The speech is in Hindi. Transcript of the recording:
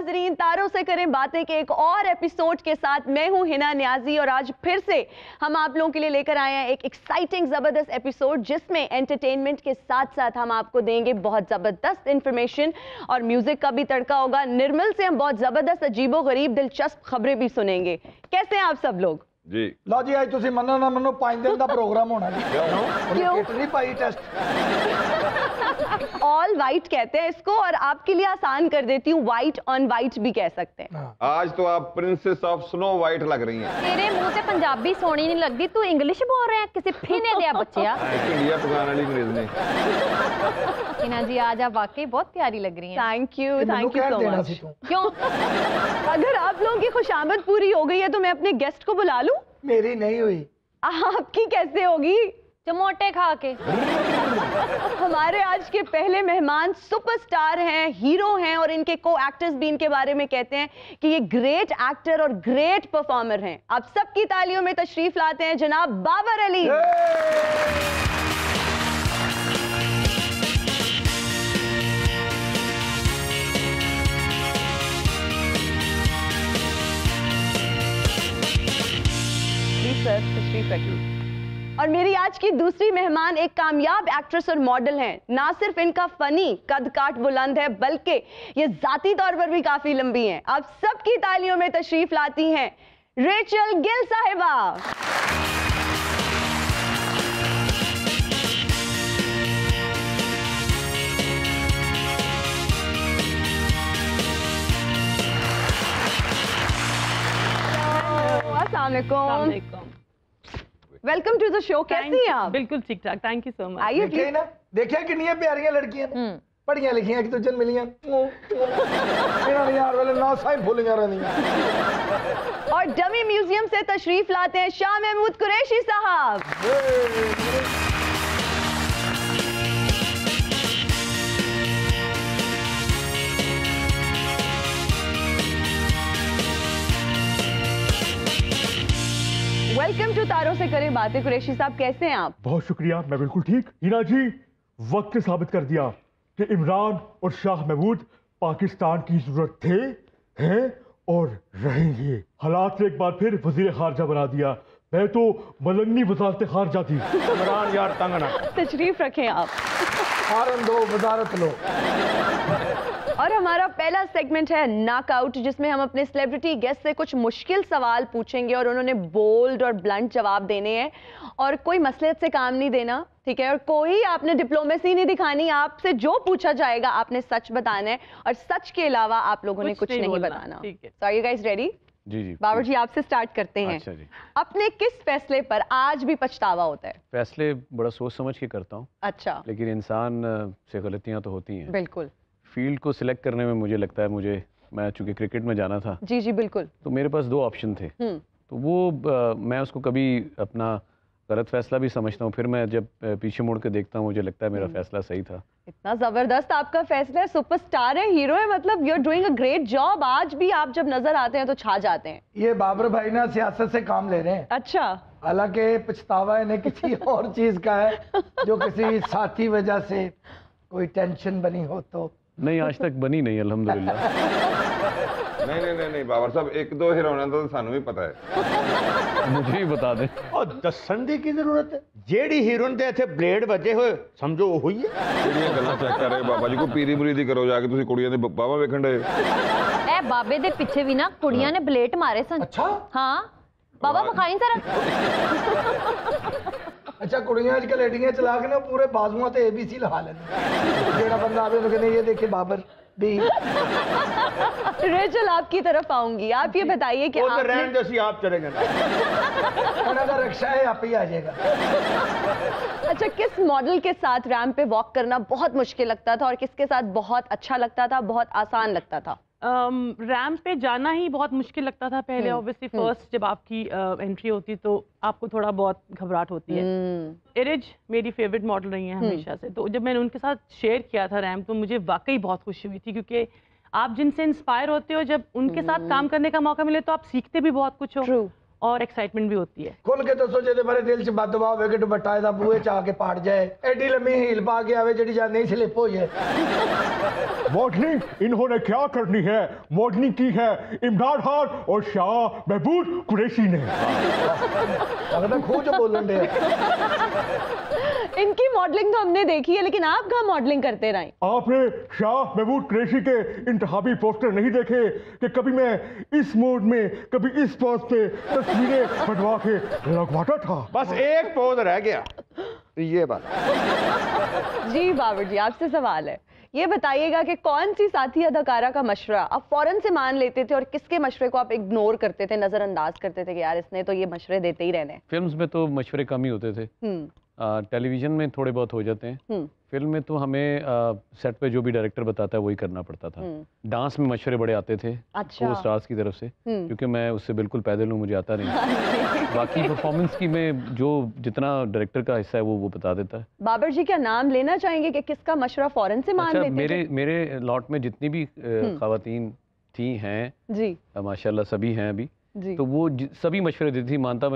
नाजरीन, तारों से करें बातें के एक और एपिसोड के साथ मैं हूं हिना न्याजी और आज फिर से हम आप लोगों के लिए लेकर आए हैं एक एक्साइटिंग जबरदस्त एपिसोड जिसमें एंटरटेनमेंट के साथ साथ हम आपको देंगे बहुत जबरदस्त इंफॉर्मेशन और म्यूजिक का भी तड़का होगा। निर्मल से हम बहुत जबरदस्त अजीबो गरीब दिलचस्प खबरें भी सुनेंगे। कैसे हैं आप सब लोग? जी लो जी, आज तुसी मनो ना मनो 5 दिन का प्रोग्राम होना जी। क्यों? कितनी पाई टेस्ट ऑल वाइट कहते हैं इसको और आपके लिए आसान कर देती हूँ, वाइट ऑन वाइट भी कह सकते हैं। आज तो आप प्रिंसेस ऑफ स्नो वाइट लग रही हैं। तेरे मुंह से पंजाबी सोनी नहीं लगती, तू इंग्लिश बोल रहा है किसी फिने दिया बच्चिया। इंडिया पकाने वाली अंग्रेज ने। हिना जी आज आप वाकई बहुत प्यारी लग रही हैं। Thank you so much. क्यों? अगर आप लोगों की खुशामद पूरी हो गई है तो मैं अपने गेस्ट को बुला लूं? मेरी नहीं हुई, आपकी कैसे होगी? चमोटे खा के। हमारे आज के पहले मेहमान सुपरस्टार हैं, हीरो हैं और इनके को एक्टर्स भी इनके बारे में कहते हैं कि ये ग्रेट एक्टर और ग्रेट परफॉर्मर हैं। आप सबकी तालियों में तशरीफ लाते हैं जनाब बाबर अली। सर तशरीफ रखिए। और मेरी आज की दूसरी मेहमान एक कामयाब एक्ट्रेस और मॉडल हैं। ना सिर्फ इनका फनी कद काट बुलंद है बल्कि ये जाती तौर पर भी काफी लंबी हैं। आप सबकी तालियों में तशरीफ लाती हैं रेचल गिल साहिबा। अस्सलाम वालेकुम। Welcome to the show. कैसी हैं आप? बिल्कुल ठीक ठाक, थैंक यू सो मच। आइए देखिए ना, देखिए कितनी प्यारियां लड़कियां ने पढ़ियां लिखियां एक दूजे मिलियां यार वाले ना साई भूलियां रहंदियां। और डमी म्यूजियम से तशरीफ लाते हैं शाह महमूद कुरैशी साहब। वेलकम टू तारों से करें बातें। कुरैशी साहब कैसे हैं आप? बहुत शुक्रिया, मैं बिल्कुल ठीक। हिना जी, वक्त ने साबित कर दिया कि इमरान और शाह महमूद पाकिस्तान की जरूरत थे, हैं और रहेंगे। हालात ने एक बार फिर वजीर खारजा बना दिया। मैं तो मलंगनी वजारत खारजा थी। इमरान यार तंग ना। तशरीफ रखें आप। फारम दो, वजारत लो। और हमारा पहला सेगमेंट है नॉकआउट, जिसमें हम अपने सेलिब्रिटी गेस्ट से कुछ मुश्किल सवाल पूछेंगे और उन्होंने बोल्ड और ब्लंट जवाब देने हैं और कोई मसलियत से काम नहीं देना, ठीक है? और कोई आपने डिप्लोमेसी नहीं दिखानी। आपसे जो पूछा जाएगा आपने सच बताना है और सच के अलावा आप लोगों ने कुछ नहीं बताना। सो आर यू गाइस रेडी? जी जी। बाबर जी आपसे स्टार्ट करते हैं। अच्छा जी। अपने किस फैसले पर आज भी पछतावा होता है? फैसले बड़ा सोच समझ के करता हूँ। अच्छा। लेकिन इंसान से गलतियाँ तो होती हैं। बिल्कुल। फील्ड को सिलेक्ट करने में मुझे लगता है मैं चूंकि क्रिकेट में जाना था। जी जी बिल्कुल। तो मेरे पास 2 ऑप्शन थे। तो वो मैं उसको कभी अपना गलत फैसला भी समझता हूँ, फिर मैं जब पीछे मुड़ के देखता हूँ मुझे लगता है मेरा फैसला सही था। इतना जबरदस्त आपका फैसला है, सुपरस्टार है, हीरो है, मतलब you are doing a great job. आज भी आप जब नजर आते हैं तो छा जाते हैं। ये बाबर भाई ना सियासत से काम ले रहे हैं। अच्छा। हालांकि पछतावा इन्हें किसी और चीज का है, जो किसी साथी वजह से कोई टेंशन बनी हो तो। नहीं, आज तक बनी नहीं अल्हम्दुलिल्लाह। नहीं बाबर साहब, 1-2 हीरोइनां तो सानू भी पता है। मुझे भी बता दे। और दसन दी की जरूरत है? जेड़ी हीरोइन दे इथे ब्लेड बजे हुए समझो वो ही है। ਜਿਹੜੀਆਂ ਗੱਲਾਂ ਚੈੱਕ ਕਰ ਰਹੇ ਬਾਬਾ ਜੀ, ਕੋਈ ਪੀਰੀ ਮੁਰੀਦੀ ਕਰੋ ਜਾ ਕੇ, ਤੁਸੀਂ ਕੁੜੀਆਂ ਦੇ ਬਾਹਾਂ ਵੇਖਣ ਦੇ। ए बाबे दे पीछे भी ना कुड़ियां ने ब्लेड मारे सन। अच्छा। हाँ बाबा मखाई जरा। अच्छा, कुड़ियां आजकल एडियां चला के ना पूरे बाजुओं ते एबीसी लगा लेंगे। जेड़ा बंदा आवे तो कहने ये देखिए बाबर डी। रेचल आपकी तरफ आऊंगी। आप ये बताइए कि वो तो रहन दो, सी आप चले जाना। का रक्षा है, आप ही आ जाएगा। अच्छा, किस मॉडल के साथ रैंप पे वॉक करना बहुत मुश्किल लगता था और किसके साथ बहुत अच्छा लगता था, बहुत आसान लगता था? रैंप पे जाना ही बहुत मुश्किल लगता था पहले। ऑब्वियसली फर्स्ट जब आपकी एंट्री होती तो आपको थोड़ा बहुत घबराहट होती है। इरिज मेरी फेवरेट मॉडल रही है हमेशा से, तो जब मैंने उनके साथ शेयर किया था रैंप तो मुझे वाकई बहुत खुशी हुई थी, क्योंकि आप जिनसे इंस्पायर होते हो जब उनके साथ काम करने का मौका मिले तो आप सीखते भी बहुत कुछ हो। और एक्साइटमेंट भी होती है। खुल के दसो जे बारे दिल च बददुआ होवे कि दुपट्टा ਇਹਦਾ ਬੂਹੇ ਚ ਆ ਕੇ ਪਾੜ ਜਾਏ, ਐਡੀ ਲੰਮੀ ਹੀਲ ਪਾ ਕੇ ਆਵੇ ਜਿਹੜੀ ਜਾਂ ਨਹੀਂ स्लिप हो जाए। मॉडलिंग इन्होंने क्या करनी है, मॉडलिंग की है इमरान खान और शाह महमूद कुरैशी ने। लगता खूह च बोलन दे। इनकी मॉडलिंग तो हमने देखी है, लेकिन आप कहाँ मॉडलिंग करते रहे? आपने शाह महमूद कुरैशी के इंतखाबी पोस्टर नहीं देखे कि कभी मैं इस मोड में कभी इस पोज पे तस्वीरें बनवा के लगवाता था। बस एक पोज रह गया, ये बात। जी बाबर जी, आपसे सवाल है, ये बताइएगा कि कौन सी साथी अदाकारा का मशवरा आप फौरन से मान लेते थे और किसके मशवरे को आप इग्नोर करते थे, नजरअंदाज करते थे कि यार इसने तो ये मशवरे देते ही रहने? फिल्म्स में तो मशवरे कम ही होते थे, टेलीविजन में थोड़े बहुत हो जाते हैं। फिल्म में तो हमें सेट पे जो भी डायरेक्टर बताता है वही करना पड़ता था। डांस में मशवरे बड़े आते थे अच्छा। को स्टार्स की तरफ से, क्योंकि मैं उससे बिल्कुल पैदल हूँ, मुझे आता नहीं। बाकी परफॉर्मेंस की में जो जितना डायरेक्टर का हिस्सा है वो बता देता है। बाबर जी, क्या नाम लेना चाहेंगे कि किसका मशवरा फौरन से मान लेते थे? मेरे लॉट में जितनी भी खवातीन थी हैं जी माशाल्लाह सभी हैं अभी, जी। तो वो सभी मशवरे देती थी, मानता मैं